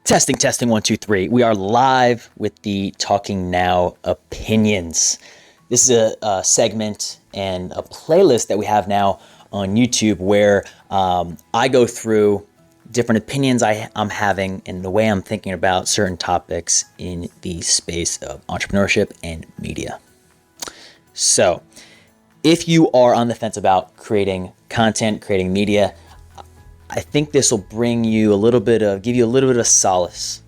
Testing, testing, 1, 2, 3. We are live with the Talking Now opinions. This is a segment and a playlist that we have now on YouTube where I go through different opinions I'm having and the way I'm thinking about certain topics in the space of entrepreneurship and media. So, if you are on the fence about creating content, creating media, I think this will give you a little bit of solace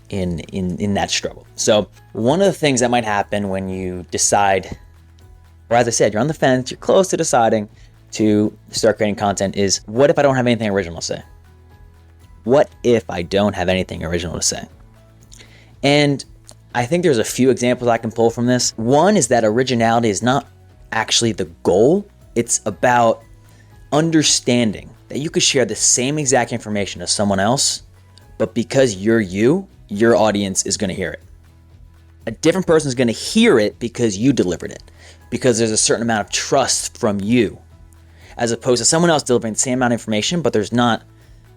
in that struggle. So one of the things that might happen when you decide, or as I said, you're on the fence, you're close to deciding to start creating content is, what if I don't have anything original to say? What if I don't have anything original to say? And I think there's a few examples I can pull from this. One is that originality is not actually the goal. It's about understanding that you could share the same exact information as someone else, but because you're you, your audience is going to hear it. A different person is going to hear it because you delivered it, because there's a certain amount of trust from you, as opposed to someone else delivering the same amount of information, but there's not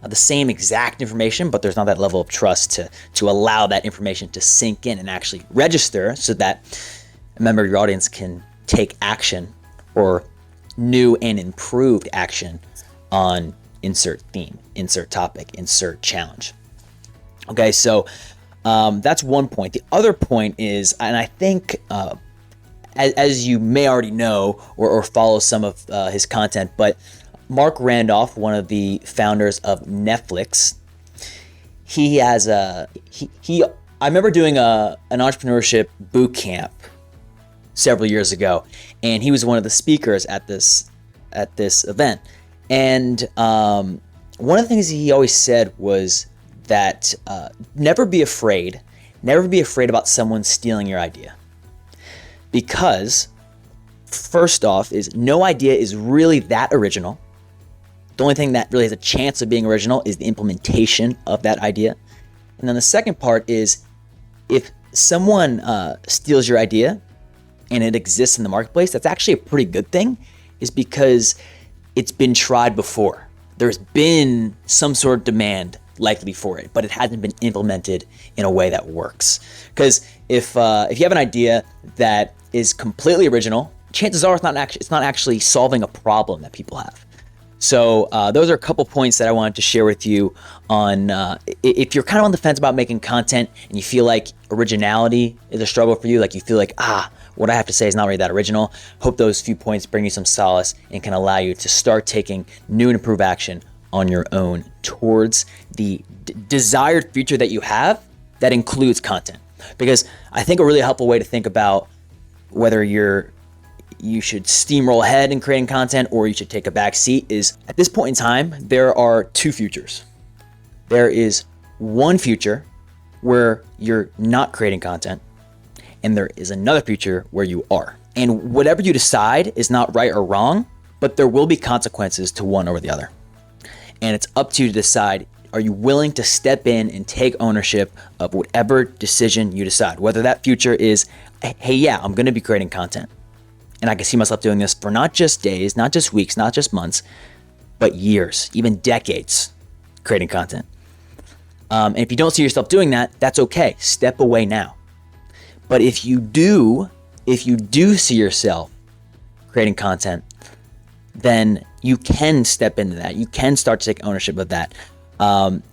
the same exact information, but there's not that level of trust to allow that information to sink in and actually register so that a member of your audience can take action or new and improved action on insert theme, insert topic, insert challenge. Okay, so that's one point. The other point is, and I think as you may already know or follow some of his content, but Mark Randolph, one of the founders of Netflix, he has I remember doing an entrepreneurship boot camp several years ago, and he was one of the speakers at this event. And one of the things he always said was that never be afraid about someone stealing your idea. Because first off is no idea is really that original. The only thing that really has a chance of being original is the implementation of that idea. And then the second part is, if someone steals your idea and it exists in the marketplace, that's actually a pretty good thing, is because it's been tried before. There's been some sort of demand likely for it, but it hasn't been implemented in a way that works. Because if you have an idea that is completely original, chances are it's not actually solving a problem that people have. So those are a couple points that I wanted to share with you on if you're kind of on the fence about making content and you feel like originality is a struggle for you, like you feel like, what I have to say is not really that original. Hope those few points bring you some solace and can allow you to start taking new and improved action on your own towards the desired future that you have that includes content. Because I think a really helpful way to think about whether you should steamroll ahead in creating content or you should take a back seat is, at this point in time, there are two futures. There is one future where you're not creating content, and there is another future where you are. And whatever you decide is not right or wrong, but there will be consequences to one over the other. And it's up to you to decide, are you willing to step in and take ownership of whatever decision you decide? Whether that future is, hey, yeah, I'm going to be creating content, and I can see myself doing this for not just days, not just weeks, not just months, but years, even decades, creating content. And if you don't see yourself doing that, that's okay. Step away now. But if you do see yourself creating content, then you can step into that. You can start to take ownership of that.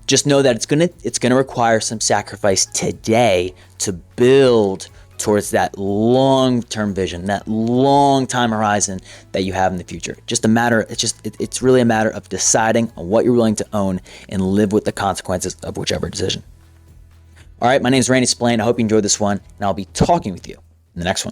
Just know that it's gonna require some sacrifice today to build towards that long-term vision, that long time horizon that you have in the future. It's really a matter of deciding on what you're willing to own and live with the consequences of whichever decision. All right, my name is Randy Splain. I hope you enjoyed this one, and I'll be talking with you in the next one.